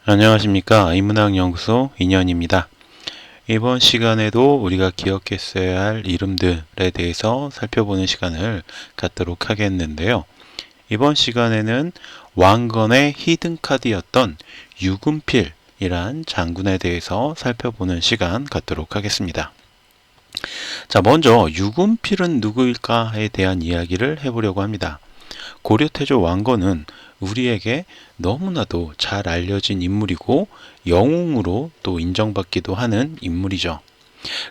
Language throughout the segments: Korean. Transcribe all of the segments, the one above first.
안녕하십니까. 인문학연구소 인현입니다. 이번 시간에도 우리가 기억했어야 할 이름들에 대해서 살펴보는 시간을 갖도록 하겠는데요. 이번 시간에는 왕건의 히든카드였던 유금필이란 장군에 대해서 살펴보는 시간 갖도록 하겠습니다. 자, 먼저 유금필은 누구일까에 대한 이야기를 해보려고 합니다. 고려태조 왕건은 우리에게 너무나도 잘 알려진 인물이고 영웅으로 또 인정받기도 하는 인물이죠.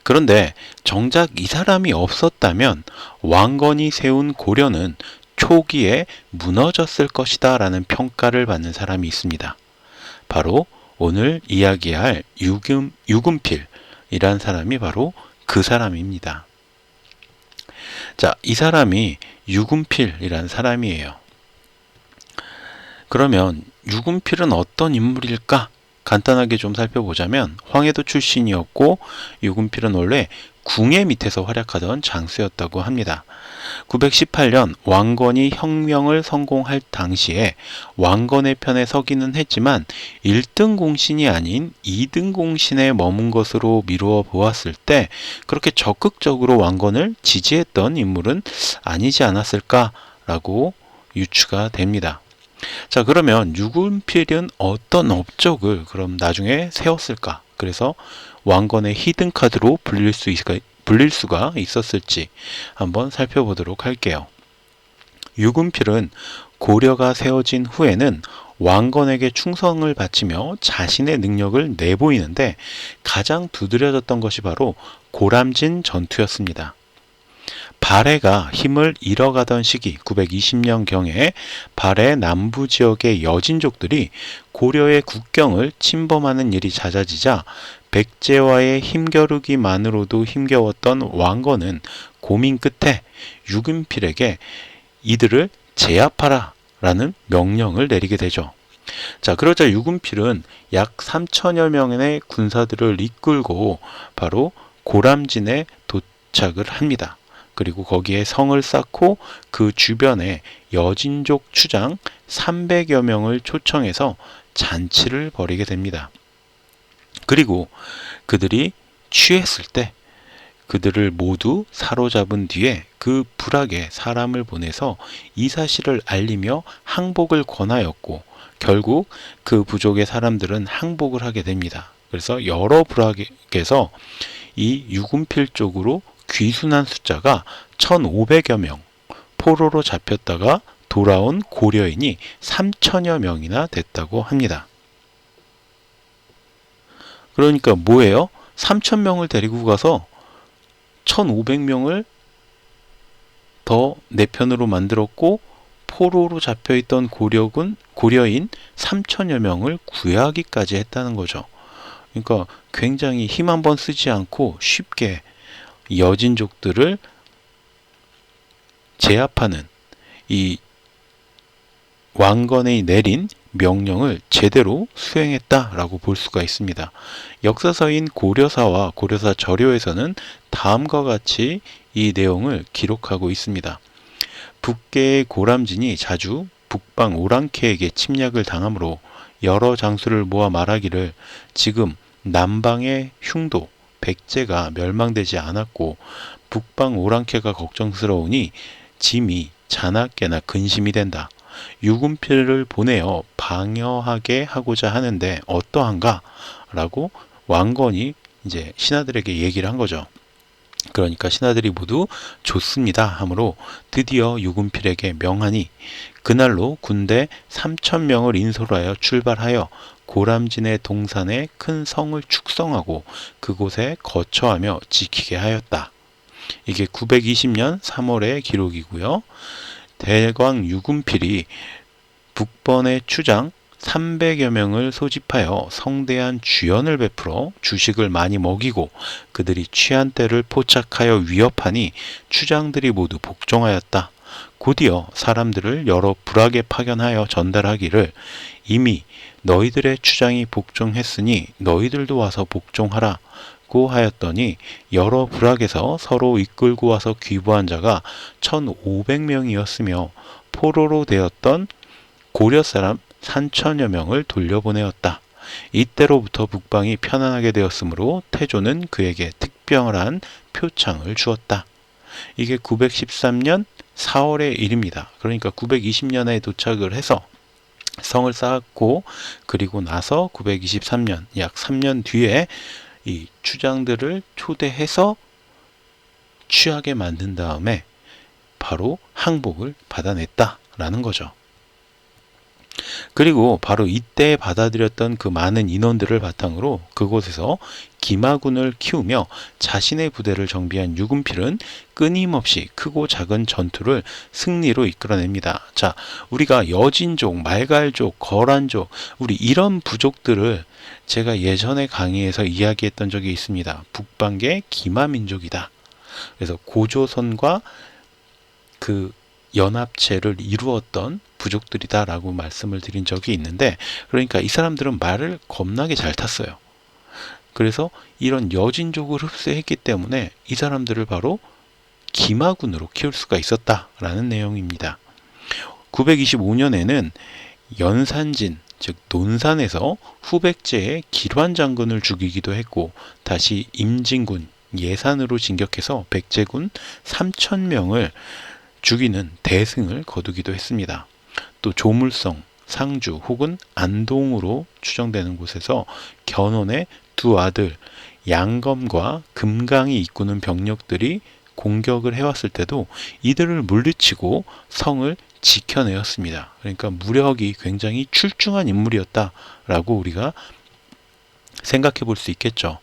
그런데 정작 이 사람이 없었다면 왕건이 세운 고려는 초기에 무너졌을 것이다 라는 평가를 받는 사람이 있습니다. 바로 오늘 이야기할 유금필이란 사람이 바로 그 사람입니다. 자, 이 사람이 유금필이란 사람이에요. 그러면 유금필은 어떤 인물일까? 간단하게 좀 살펴보자면 황해도 출신이었고 유금필은 원래 궁예 밑에서 활약하던 장수였다고 합니다. 918년 왕건이 혁명을 성공할 당시에 왕건의 편에 서기는 했지만 1등 공신이 아닌 2등 공신에 머문 것으로 미루어 보았을 때 그렇게 적극적으로 왕건을 지지했던 인물은 아니지 않았을까라고 유추가 됩니다. 자, 그러면 유금필은 어떤 업적을 그럼 나중에 세웠을까? 그래서 왕건의 히든카드로 불릴 수가 있었을지 한번 살펴보도록 할게요. 유금필은 고려가 세워진 후에는 왕건에게 충성을 바치며 자신의 능력을 내보이는데 가장 두드려졌던 것이 바로 고람진 전투였습니다. 발해가 힘을 잃어가던 시기 920년경에 발해 남부 지역의 여진족들이 고려의 국경을 침범하는 일이 잦아지자 백제와의 힘겨루기만으로도 힘겨웠던 왕건은 고민 끝에 유금필에게 이들을 제압하라 라는 명령을 내리게 되죠. 자, 그러자 유금필은 약 3천여 명의 군사들을 이끌고 바로 고람진에 도착을 합니다. 그리고 거기에 성을 쌓고 그 주변에 여진족 추장 300여 명을 초청해서 잔치를 벌이게 됩니다. 그리고 그들이 취했을 때 그들을 모두 사로잡은 뒤에 그 부락에 사람을 보내서 이 사실을 알리며 항복을 권하였고 결국 그 부족의 사람들은 항복을 하게 됩니다. 그래서 여러 부락에서 이 유금필 쪽으로 귀순한 숫자가 1500여 명, 포로로 잡혔다가 돌아온 고려인이 3000여 명이나 됐다고 합니다. 그러니까 뭐예요? 3000명을 데리고 가서 1500명을 더 내 편으로 만들었고 포로로 잡혀있던 고려인 3000여 명을 구해하기까지 했다는 거죠. 그러니까 굉장히 힘 한번 쓰지 않고 쉽게 여진족들을 제압하는 이 왕건이 내린 명령을 제대로 수행했다라고 볼 수가 있습니다. 역사서인 고려사와 고려사 저료에서는 다음과 같이 이 내용을 기록하고 있습니다. 북계의 고람진이 자주 북방 오랑캐에게 침략을 당하므로 여러 장수를 모아 말하기를 지금 남방의 흉도 백제가 멸망되지 않았고 북방 오랑캐가 걱정스러우니 짐이 자나깨나 근심이 된다. 유금필을 보내어 방어하게 하고자 하는데 어떠한가? 라고 왕건이 이제 신하들에게 얘기를 한 거죠. 그러니까 신하들이 모두 좋습니다 하므로 드디어 유금필에게 명하니 그날로 군대 3000명을 인솔 하여 출발하여 고람진의 동산에 큰 성을 축성하고 그곳에 거처하며 지키게 하였다. 이게 920년 3월의 기록이고요. 대광 유금필이 북번의 추장 300여 명을 소집하여 성대한 주연을 베풀어 주식을 많이 먹이고 그들이 취한 때를 포착하여 위협하니 추장들이 모두 복종하였다. 곧이어 사람들을 여러 부락에 파견하여 전달하기를 이미 너희들의 추장이 복종했으니 너희들도 와서 복종하라 고 하였더니 여러 부락에서 서로 이끌고 와서 귀부한 자가 1500명이었으며 포로로 되었던 고려 사람 3000여 명을 돌려보내었다. 이때로부터 북방이 편안하게 되었으므로 태조는 그에게 특별한 표창을 주었다. 이게 913년 4월의 일입니다. 그러니까 920년에 도착을 해서 성을 쌓았고, 그리고 나서 923년, 약 3년 뒤에 이 추장들을 초대해서 취하게 만든 다음에 바로 항복을 받아냈다라는 거죠. 그리고 바로 이때 받아들였던 그 많은 인원들을 바탕으로 그곳에서 기마군을 키우며 자신의 부대를 정비한 유군필은 끊임없이 크고 작은 전투를 승리로 이끌어냅니다. 자, 우리가 여진족, 말갈족, 거란족, 우리 이런 부족들을 제가 예전에 강의에서 이야기했던 적이 있습니다. 북방계 기마민족이다. 그래서 고조선과 그 연합체를 이루었던 부족들이다라고 말씀을 드린 적이 있는데, 그러니까 이 사람들은 말을 겁나게 잘 탔어요. 그래서 이런 여진족을 흡수했기 때문에 이 사람들을 바로 기마군으로 키울 수가 있었다라는 내용입니다. 925년에는 연산진, 즉 논산에서 후백제의 기란 장군을 죽이기도 했고, 다시 임진군 예산으로 진격해서 백제군 3,000명을 죽이는 대승을 거두기도 했습니다. 또 조물성, 상주 혹은 안동으로 추정되는 곳에서 견훤의 두 아들 양검과 금강이 이끄는 병력들이 공격을 해왔을 때도 이들을 물리치고 성을 지켜내었습니다. 그러니까 무력이 굉장히 출중한 인물이었다라고 우리가 생각해 볼 수 있겠죠.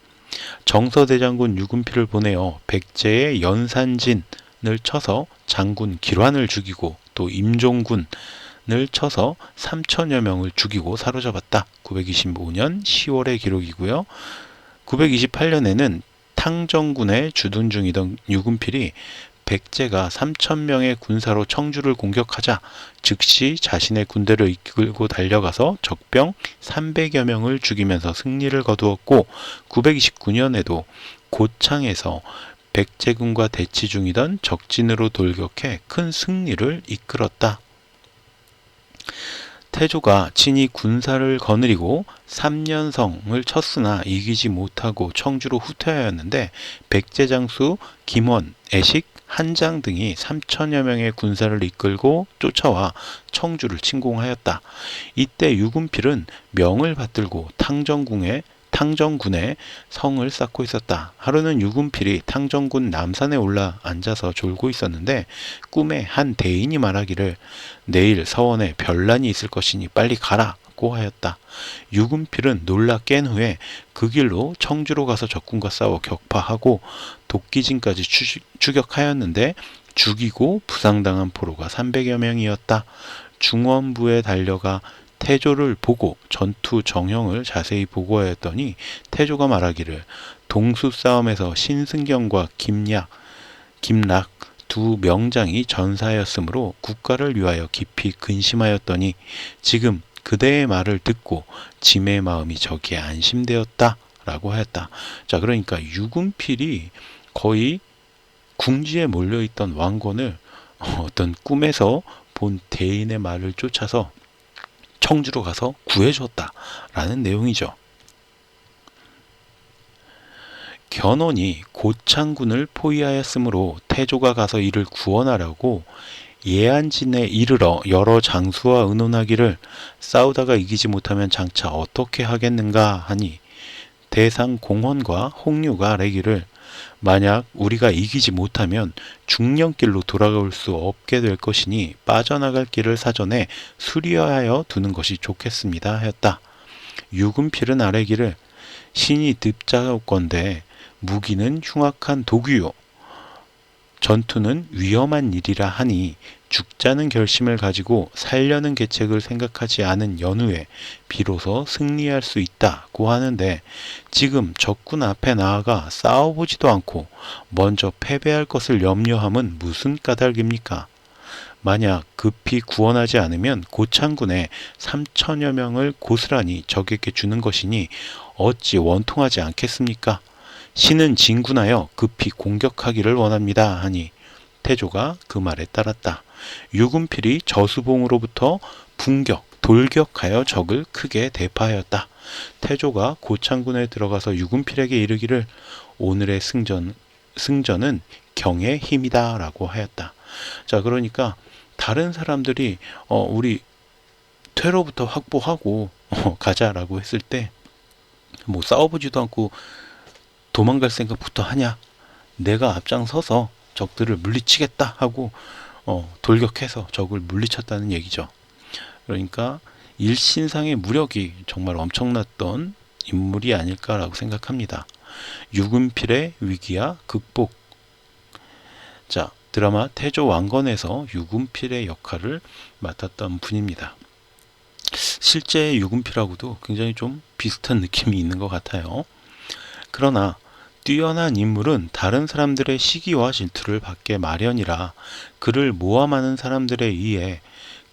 정서대장군 유군필을 보내어 백제의 연산진을 쳐서 장군 기란을 죽이고, 또 임종군을 쳐서 3,000여 명을 죽이고 사로잡았다. 925년 10월의 기록이고요. 928년에는 탕정군에 주둔 중이던 유군필이 백제가 3,000명의 군사로 청주를 공격하자 즉시 자신의 군대를 이끌고 달려가서 적병 300여 명을 죽이면서 승리를 거두었고, 929년에도 고창에서 백제군과 대치 중이던 적진으로 돌격해 큰 승리를 이끌었다. 태조가 친히 군사를 거느리고 3년성을 쳤으나 이기지 못하고 청주로 후퇴하였는데, 백제 장수 김원, 애식, 한장 등이 3,000여 명의 군사를 이끌고 쫓아와 청주를 침공하였다. 이때 유군필은 명을 받들고 탕정군에 성을 쌓고 있었다. 하루는 유군필이 탕정군 남산에 올라 앉아서 졸고 있었는데, 꿈에 한 대인이 말하기를 내일 서원에 별난이 있을 것이니 빨리 가라고 하였다. 유군필은 놀라 깬 후에 그 길로 청주로 가서 적군과 싸워 격파하고 독기진까지 추격하였는데, 죽이고 부상당한 포로가 300여 명이었다. 중원부에 달려가 태조를 보고 전투 정형을 자세히 보고하였더니 태조가 말하기를 동수 싸움에서 신승경과 김락 두 명장이 전사하였으므로 국가를 위하여 깊이 근심하였더니 지금 그대의 말을 듣고 짐의 마음이 저기에 안심되었다 라고 하였다. 자, 그러니까 유군필이 거의 궁지에 몰려있던 왕권을 어떤 꿈에서 본 대인의 말을 쫓아서 청주로 가서 구해줬다라는 내용이죠. 견훤이 고창군을 포위하였으므로 태조가 가서 이를 구원하려고 예안진에 이르러 여러 장수와 의논하기를 싸우다가 이기지 못하면 장차 어떻게 하겠는가 하니, 대상 공헌과 홍류가 아뢰기를 만약 우리가 이기지 못하면 중령길로 돌아올 수 없게 될 것이니 빠져나갈 길을 사전에 수리하여 두는 것이 좋겠습니다 하였다. 유군필은 아뢰기를 신이 듭자건대 무기는 흉악한 도구요 전투는 위험한 일이라 하니 죽자는 결심을 가지고 살려는 계책을 생각하지 않은 연후에 비로소 승리할 수 있다고 하는데, 지금 적군 앞에 나아가 싸워보지도 않고 먼저 패배할 것을 염려함은 무슨 까닭입니까? 만약 급히 구원하지 않으면 고창군에 3,000여 명을 고스란히 적에게 주는 것이니 어찌 원통하지 않겠습니까? 신은 진군하여 급히 공격하기를 원합니다 하니 태조가 그 말에 따랐다. 유군필이 저수봉으로부터 돌격하여 적을 크게 대파하였다. 태조가 고창군에 들어가서 유군필에게 이르기를 오늘의 승전은 경의 힘이다 라고 하였다. 자, 그러니까 다른 사람들이 우리 퇴로부터 확보하고 가자라고 했을 때 뭐 싸워보지도 않고 도망갈 생각부터 하냐, 내가 앞장서서 적들을 물리치겠다 하고 돌격해서 적을 물리쳤다는 얘기죠. 그러니까 일신상의 무력이 정말 엄청났던 인물이 아닐까라고 생각합니다. 유군필의 위기와 극복. 자, 드라마 태조 왕건에서 유군필의 역할을 맡았던 분입니다. 실제 유군필하고도 굉장히 좀 비슷한 느낌이 있는 것 같아요. 그러나 뛰어난 인물은 다른 사람들의 시기와 질투를 받게 마련이라 그를 모함하는 사람들에 의해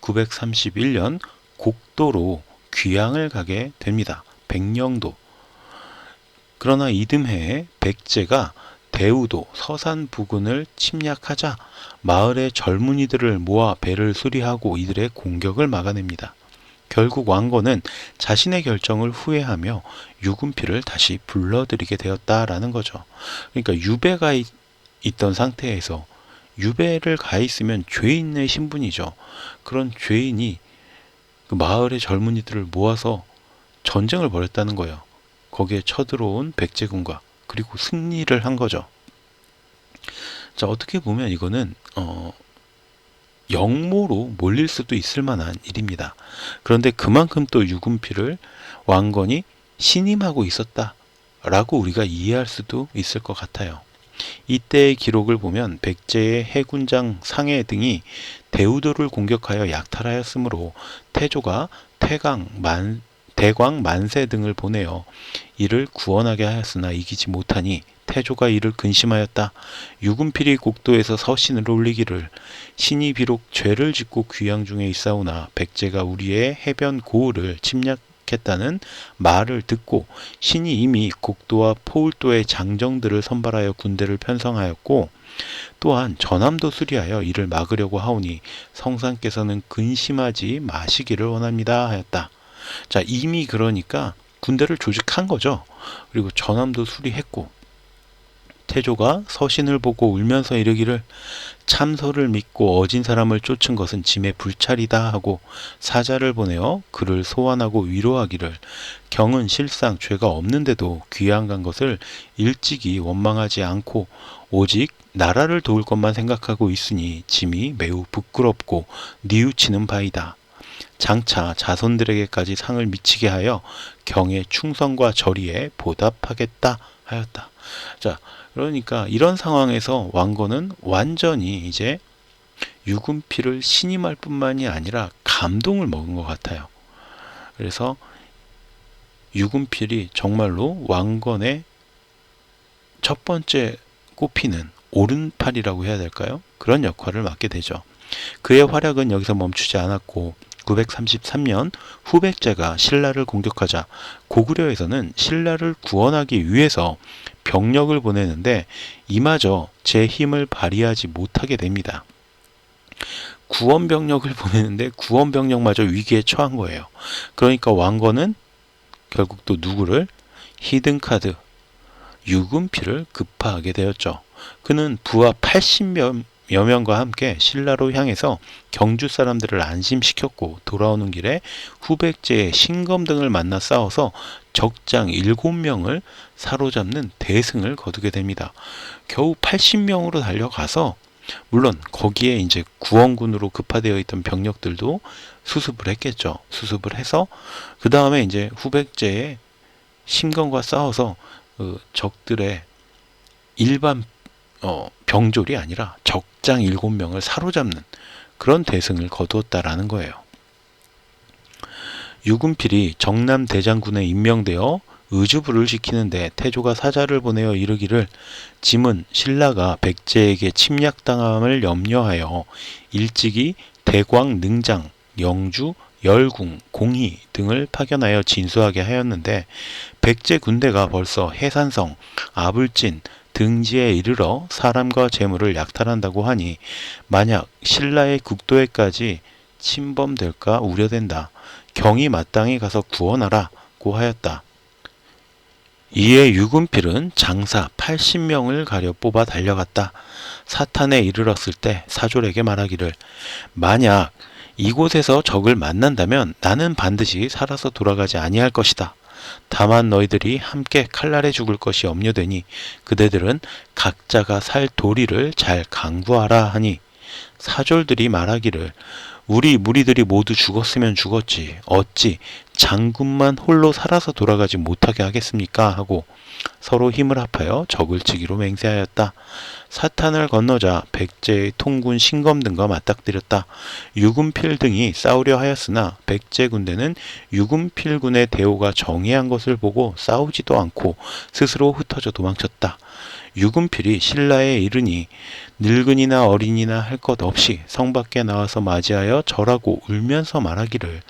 931년 곡도로 귀양을 가게 됩니다. 백령도. 그러나 이듬해에 백제가 대우도 서산 부근을 침략하자 마을의 젊은이들을 모아 배를 수리하고 이들의 공격을 막아냅니다. 결국 왕건은 자신의 결정을 후회하며 유군필을 다시 불러들이게 되었다라는 거죠. 그러니까 유배가 있던 상태에서, 유배를 가 있으면 죄인의 신분이죠. 그런 죄인이 그 마을의 젊은이들을 모아서 전쟁을 벌였다는 거예요. 거기에 쳐들어온 백제군과, 그리고 승리를 한 거죠. 자, 어떻게 보면 이거는 역모로 몰릴 수도 있을 만한 일입니다. 그런데 그만큼 또 유군필을 왕건이 신임하고 있었다라고 우리가 이해할 수도 있을 것 같아요. 이때의 기록을 보면 백제의 해군장 상해 등이 대우도를 공격하여 약탈하였으므로 태조가 대광 만세 등을 보내어 이를 구원하게 하였으나 이기지 못하니 태조가 이를 근심하였다. 유군필이 곡도에서 서신을 올리기를 신이 비록 죄를 짓고 귀양 중에 있사오나 백제가 우리의 해변 고을을 침략했다는 말을 듣고 신이 이미 곡도와 포울도의 장정들을 선발하여 군대를 편성하였고 또한 전함도 수리하여 이를 막으려고 하오니 성상께서는 근심하지 마시기를 원합니다 하였다. 자, 이미 그러니까 군대를 조직한 거죠. 그리고 전함도 수리했고, 태조가 서신을 보고 울면서 이르기를 참서를 믿고 어진 사람을 쫓은 것은 짐의 불찰이다 하고 사자를 보내어 그를 소환하고 위로하기를 경은 실상 죄가 없는데도 귀양 간 것을 일찍이 원망하지 않고 오직 나라를 도울 것만 생각하고 있으니 짐이 매우 부끄럽고 뉘우치는 바이다. 장차 자손들에게까지 상을 미치게 하여 경의 충성과 절의에 보답하겠다 하였다. 자, 그러니까 이런 상황에서 왕건은 완전히 이제 유군필을 신임할 뿐만이 아니라 감동을 먹은 것 같아요. 그래서 유군필이 정말로 왕건의 첫 번째 꼽히는 오른팔이라고 해야 될까요? 그런 역할을 맡게 되죠. 그의 활약은 여기서 멈추지 않았고 933년 후백제가 신라를 공격하자 고구려에서는 신라를 구원하기 위해서 병력을 보내는데 이마저 제 힘을 발휘하지 못하게 됩니다. 구원병력을 보내는데 구원병력마저 위기에 처한 거예요. 그러니까 왕건은 결국 또 누구를? 히든카드, 유군필을 급파하게 되었죠. 그는 부하 80여 명과 함께 신라로 향해서 경주 사람들을 안심시켰고 돌아오는 길에 후백제의 신검 등을 만나 싸워서 적장 7명을 사로잡는 대승을 거두게 됩니다. 겨우 80명으로 달려가서 물론 거기에 이제 구원군으로 급파되어 있던 병력들도 수습을 했겠죠. 수습을 해서 그 다음에 이제 후백제의 신검과 싸워서 적들의 일반 병졸이 아니라 적장 7명을 사로잡는 그런 대승을 거두었다라는 거예요. 유군필이 정남 대장군에 임명되어 의주부를 시키는데 태조가 사자를 보내어 이르기를 짐은 신라가 백제에게 침략당함을 염려하여 일찍이 대광 능장, 영주, 열궁, 공희 등을 파견하여 진수하게 하였는데 백제 군대가 벌써 해산성, 아불진, 등지에 이르러 사람과 재물을 약탈한다고 하니 만약 신라의 국도에까지 침범될까 우려된다. 경이 마땅히 가서 구원하라. 받고 하였다. 이에 유군필은 장사 80명을 가려 뽑아 달려갔다. 사탄에 이르렀을 때 사졸에게 말하기를 만약 이곳에서 적을 만난다면 나는 반드시 살아서 돌아가지 아니할 것이다. 다만 너희들이 함께 칼날에 죽을 것이 염려되니 그대들은 각자가 살 도리를 잘 강구하라 하니 사졸들이 말하기를 우리 무리들이 모두 죽었으면 죽었지 어찌 장군만 홀로 살아서 돌아가지 못하게 하겠습니까? 하고 서로 힘을 합하여 적을 치기로 맹세하였다. 사탄을 건너자 백제의 통군 신검 등과 맞닥뜨렸다. 유군필 등이 싸우려 하였으나 백제 군대는 유군필군의 대오가 정의한 것을 보고 싸우지도 않고 스스로 흩어져 도망쳤다. 유군필이 신라에 이르니 늙은이나 어린이나 할 것 없이 성 밖에 나와서 맞이하여 절하고 울면서 말하기를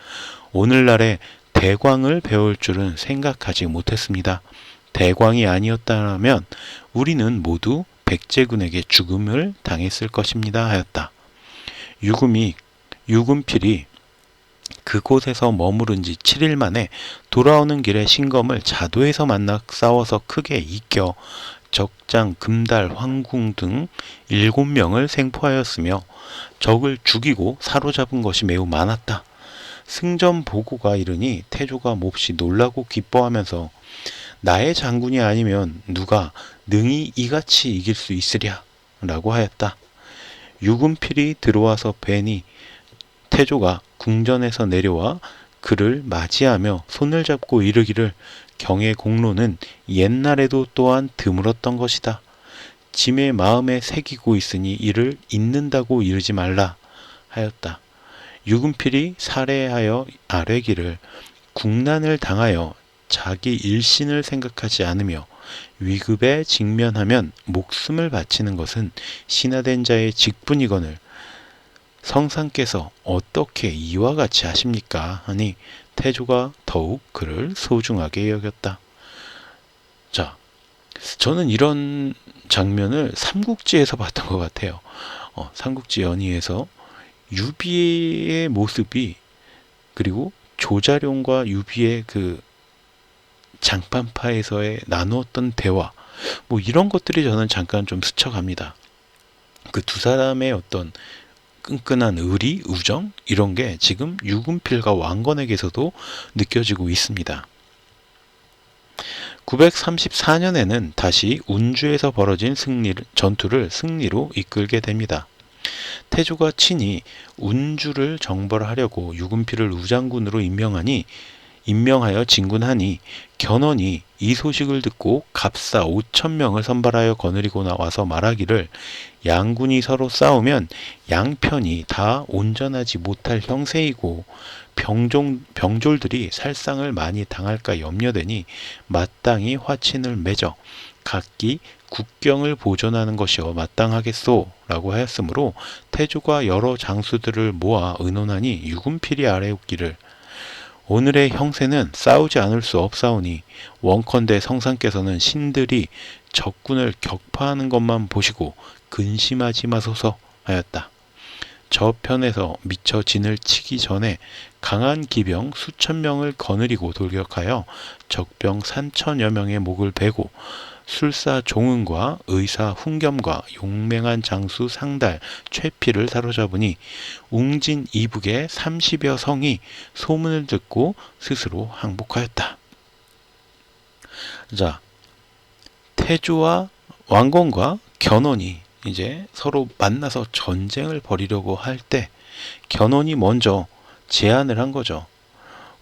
오늘날에 대광을 배울 줄은 생각하지 못했습니다. 대광이 아니었다면 우리는 모두 백제군에게 죽음을 당했을 것입니다 하였다. 유군필이 그곳에서 머무른 지 7일 만에 돌아오는 길에 신검을 자도에서 만나 싸워서 크게 이겨 적장, 금달, 황궁 등 7명을 생포하였으며 적을 죽이고 사로잡은 것이 매우 많았다. 승전 보고가 이르니 태조가 몹시 놀라고 기뻐하면서 나의 장군이 아니면 누가 능히 이같이 이길 수 있으랴 라고 하였다. 유군필이 들어와서 뵈니 태조가 궁전에서 내려와 그를 맞이하며 손을 잡고 이르기를 경의 공로는 옛날에도 또한 드물었던 것이다. 짐의 마음에 새기고 있으니 이를 잊는다고 이르지 말라 하였다. 유군필이 살해하여 아뢰기를 국난을 당하여 자기 일신을 생각하지 않으며 위급에 직면하면 목숨을 바치는 것은 신하된 자의 직분이거늘 성상께서 어떻게 이와 같이 하십니까? 하니 태조가 더욱 그를 소중하게 여겼다. 자, 저는 이런 장면을 삼국지에서 봤던 것 같아요. 삼국지 연의에서 유비의 모습이 그리고 조자룡과 유비의 그 장판파에서의 나누었던 대화 뭐 이런 것들이 저는 잠깐 좀 스쳐갑니다. 그 두 사람의 어떤 끈끈한 의리, 우정 이런 게 지금 유군필과 왕건에게서도 느껴지고 있습니다. 934년에는 다시 운주에서 벌어진 전투를 승리로 이끌게 됩니다. 태조가 친히 운주를 정벌하려고 유군필을 우장군으로 임명하여 진군하니 견훤이 이 소식을 듣고 갑사 5,000명을 선발하여 거느리고 나와서 말하기를 양군이 서로 싸우면 양편이 다 온전하지 못할 형세이고 병졸들이 살상을 많이 당할까 염려되니 마땅히 화친을 맺어 각기 국경을 보존하는 것이여 마땅하겠소 라고 하였으므로 태조가 여러 장수들을 모아 의논하니 유군필이 아뢰옵기를 오늘의 형세는 싸우지 않을 수 없사오니 원컨대 성상께서는 신들이 적군을 격파하는 것만 보시고 근심하지 마소서 하였다. 저편에서 미처 진을 치기 전에 강한 기병 수천 명을 거느리고 돌격하여 적병 3,000여 명의 목을 베고 술사 종은과 의사 훈겸과 용맹한 장수 상달 최피를 사로잡으니 웅진 이북의 30여 성이 소문을 듣고 스스로 항복하였다. 자, 태조와 왕건과 견훤이 이제 서로 만나서 전쟁을 벌이려고 할 때 견훤이 먼저 제안을 한 거죠.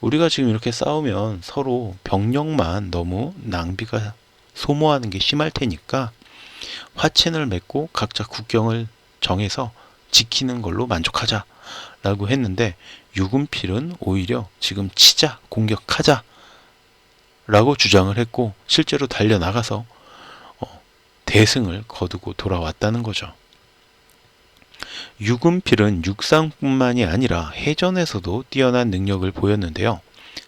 우리가 지금 이렇게 싸우면 서로 병력만 너무 낭비가 소모하는 게 심할 테니까 화친을 맺고 각자 국경을 정해서 지키는 걸로 만족하자 라고 했는데 유군필은 오히려 지금 치자 공격하자 라고 주장을 했고 실제로 달려나가서 대승을 거두고 돌아왔다는 거죠. 유군필은 육상뿐만이 아니라 해전에서도 뛰어난 능력을 보였는데요.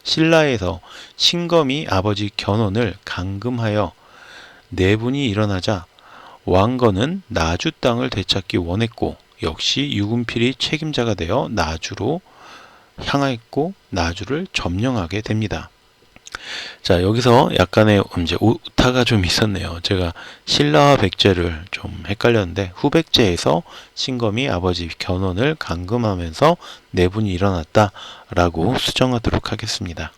신라에서 신검이 아버지 견훤을 감금하여 내분이 일어나자 왕건은 나주 땅을 되찾기 원했고 역시 유군필이 책임자가 되어 나주로 향하였고 나주를 점령하게 됩니다. 자, 여기서 약간의 이제 오타가 좀 있었네요. 제가 신라와 백제를 좀 헷갈렸는데, 후백제에서 신검이 아버지 견훤을 감금하면서 내분이 일어났다라고 수정하도록 하겠습니다.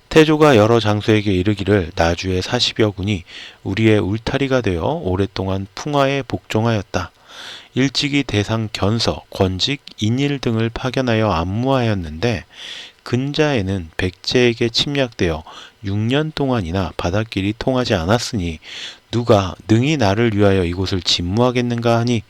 태조가 여러 장수에게 이르기를 나주의 40여 군이 우리의 울타리가 되어 오랫동안 풍화에 복종하였다. 일찍이 대상 견서, 권직, 인일 등을 파견하여 안무하였는데 근자에는 백제에게 침략되어 6년 동안이나 바닷길이 통하지 않았으니 누가 능히 나를 위하여 이곳을 침무하겠는가 하니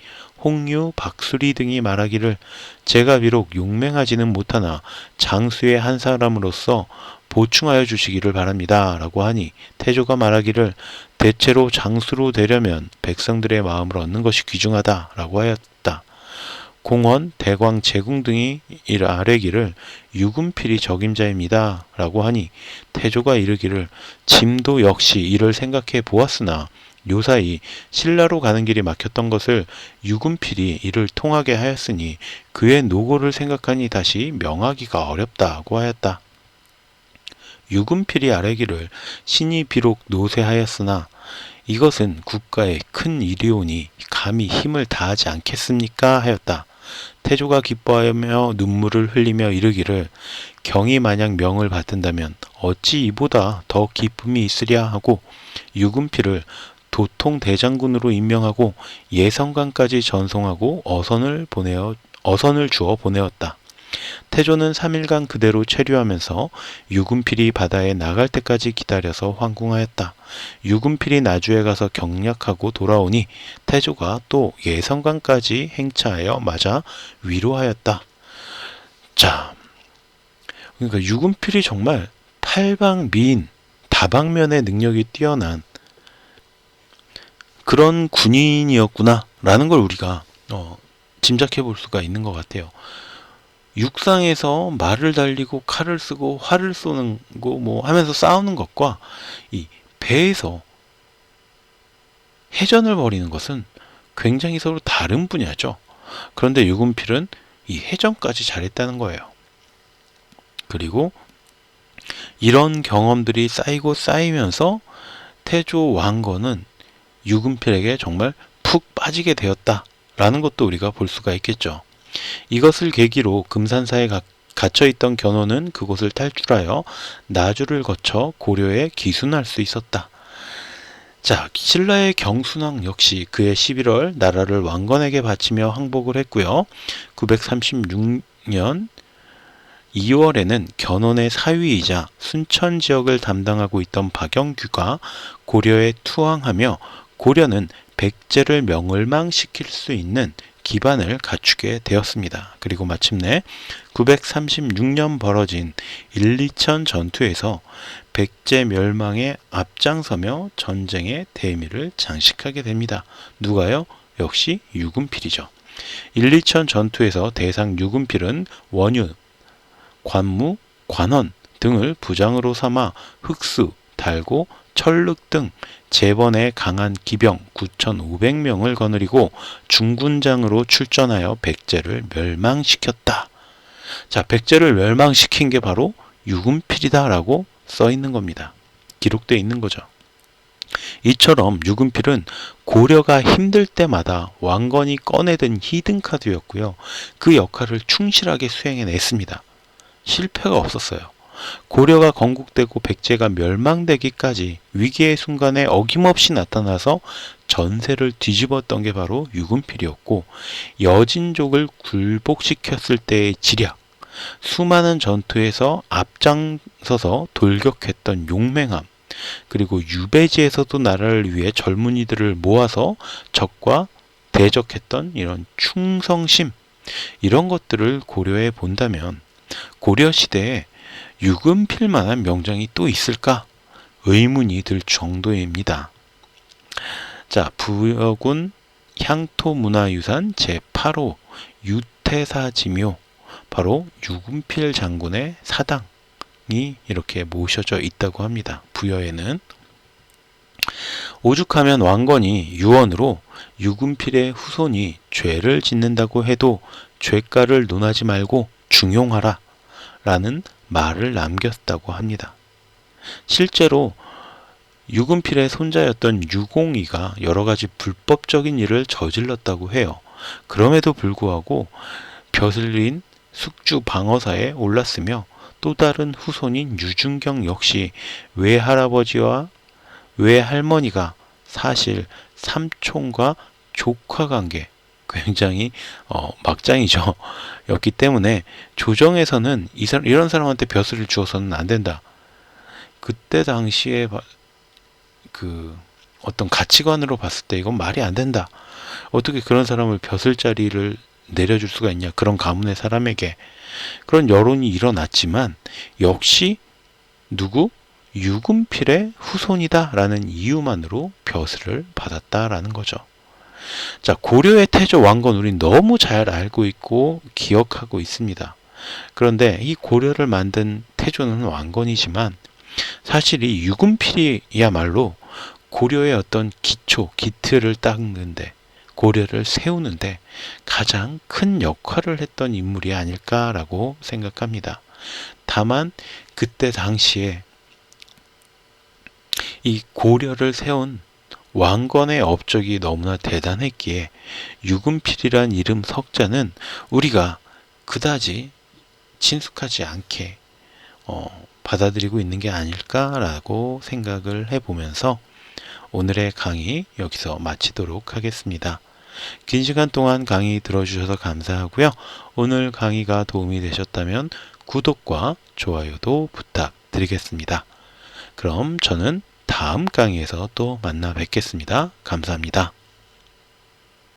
홍유, 박수리 등이 말하기를 제가 비록 용맹하지는 못하나 장수의 한 사람으로서 보충하여 주시기를 바랍니다. 라고 하니 태조가 말하기를 대체로 장수로 되려면 백성들의 마음을 얻는 것이 귀중하다. 라고 하였다. 공원, 대광, 제궁 등이 아뢰기를 유금필이 적임자입니다. 라고 하니 태조가 이르기를 짐도 역시 이를 생각해 보았으나 요사이 신라로 가는 길이 막혔던 것을 유금필이 이를 통하게 하였으니 그의 노고를 생각하니 다시 명하기가 어렵다고 하였다. 유금필이 아뢰기를 신이 비록 노쇠하였으나 이것은 국가의 큰 일이오니 감히 힘을 다하지 않겠습니까? 하였다. 태조가 기뻐하며 눈물을 흘리며 이르기를 경이 만약 명을 받든다면 어찌 이보다 더 기쁨이 있으랴 하고 유금필을 도통 대장군으로 임명하고 예성관까지 전송하고 어선을 주어 보내었다. 태조는 3일간 그대로 체류하면서 유금필이 바다에 나갈 때까지 기다려서 황궁하였다. 유금필이 나주에 가서 경략하고 돌아오니 태조가 또 예성관까지 행차하여 맞아 위로하였다. 자, 그러니까 유금필이 정말 팔방미인, 다방면의 능력이 뛰어난 그런 군인이었구나 라는 걸 우리가 짐작해 볼 수가 있는 것 같아요. 육상에서 말을 달리고 칼을 쓰고 활을 쏘는 거 뭐 하면서 싸우는 것과 이 배에서 해전을 벌이는 것은 굉장히 서로 다른 분야죠. 그런데 유금필은 이 해전까지 잘했다는 거예요. 그리고 이런 경험들이 쌓이고 쌓이면서 태조 왕건은 유금필에게 정말 푹 빠지게 되었다라는 것도 우리가 볼 수가 있겠죠. 이것을 계기로 금산사에 갇혀있던 견훤은 그곳을 탈출하여 나주를 거쳐 고려에 기순할 수 있었다. 자, 신라의 경순왕 역시 그해 11월 나라를 왕건에게 바치며 항복을 했고요. 936년 2월에는 견훤의 사위이자 순천 지역을 담당하고 있던 박영규가 고려에 투항하며 고려는 백제를 명을망시킬 수 있는 기반을 갖추게 되었습니다. 그리고 마침내 936년 벌어진 일리천 전투에서 백제 멸망에 앞장서며 전쟁의 대미를 장식하게 됩니다. 누가요? 역시 유금필이죠. 일리천 전투에서 대상 유금필은 원유, 관무, 관원 등을 부장으로 삼아 흑수, 달고, 철륵 등 제번에 강한 기병 9,500명을 거느리고 중군장으로 출전하여 백제를 멸망시켰다. 자, 백제를 멸망시킨 게 바로 유금필이다라고 써 있는 겁니다. 기록되어 있는 거죠. 이처럼 유금필은 고려가 힘들 때마다 왕건이 꺼내든 히든카드였고요. 그 역할을 충실하게 수행해냈습니다. 실패가 없었어요. 고려가 건국되고 백제가 멸망되기까지 위기의 순간에 어김없이 나타나서 전세를 뒤집었던 게 바로 유금필이었고, 여진족을 굴복시켰을 때의 지략, 수많은 전투에서 앞장서서 돌격했던 용맹함, 그리고 유배지에서도 나라를 위해 젊은이들을 모아서 적과 대적했던 이런 충성심, 이런 것들을 고려해 본다면 고려시대에 유금필만한 명장이 또 있을까? 의문이 들 정도입니다. 자, 부여군 향토문화유산 제8호 유태사지묘, 바로 유금필 장군의 사당이 이렇게 모셔져 있다고 합니다. 부여에는 오죽하면 왕건이 유언으로 유금필의 후손이 죄를 짓는다고 해도 죄가를 논하지 말고 중용하라 라는 말을 남겼다고 합니다. 실제로 유금필의 손자였던 유공이가 여러 가지 불법적인 일을 저질렀다고 해요. 그럼에도 불구하고 벼슬린 숙주 방어사에 올랐으며 또 다른 후손인 유준경 역시 외할아버지와 외할머니가 사실 삼촌과 조카 관계, 굉장히 막장이죠. 였기 때문에 조정에서는 이런 사람한테 벼슬을 주어서는 안 된다. 그때 당시에 그 어떤 가치관으로 봤을 때 이건 말이 안 된다. 어떻게 그런 사람을 벼슬자리를 내려줄 수가 있냐. 그런 가문의 사람에게. 그런 여론이 일어났지만 역시 누구? 유금필의 후손이다 라는 이유만으로 벼슬을 받았다라는 거죠. 자, 고려의 태조 왕건 우린 너무 잘 알고 있고 기억하고 있습니다. 그런데 이 고려를 만든 태조는 왕건이지만 사실 이 유금필이야말로 고려의 어떤 기틀을 닦는데, 고려를 세우는데 가장 큰 역할을 했던 인물이 아닐까라고 생각합니다. 다만 그때 당시에 이 고려를 세운 왕건의 업적이 너무나 대단했기에 유금필이란 이름 석자는 우리가 그다지 친숙하지 않게 받아들이고 있는 게 아닐까라고 생각을 해보면서 오늘의 강의 여기서 마치도록 하겠습니다. 긴 시간 동안 강의 들어주셔서 감사하고요. 오늘 강의가 도움이 되셨다면 구독과 좋아요도 부탁드리겠습니다. 그럼 저는 다음 강의에서 또 만나 뵙겠습니다. 감사합니다.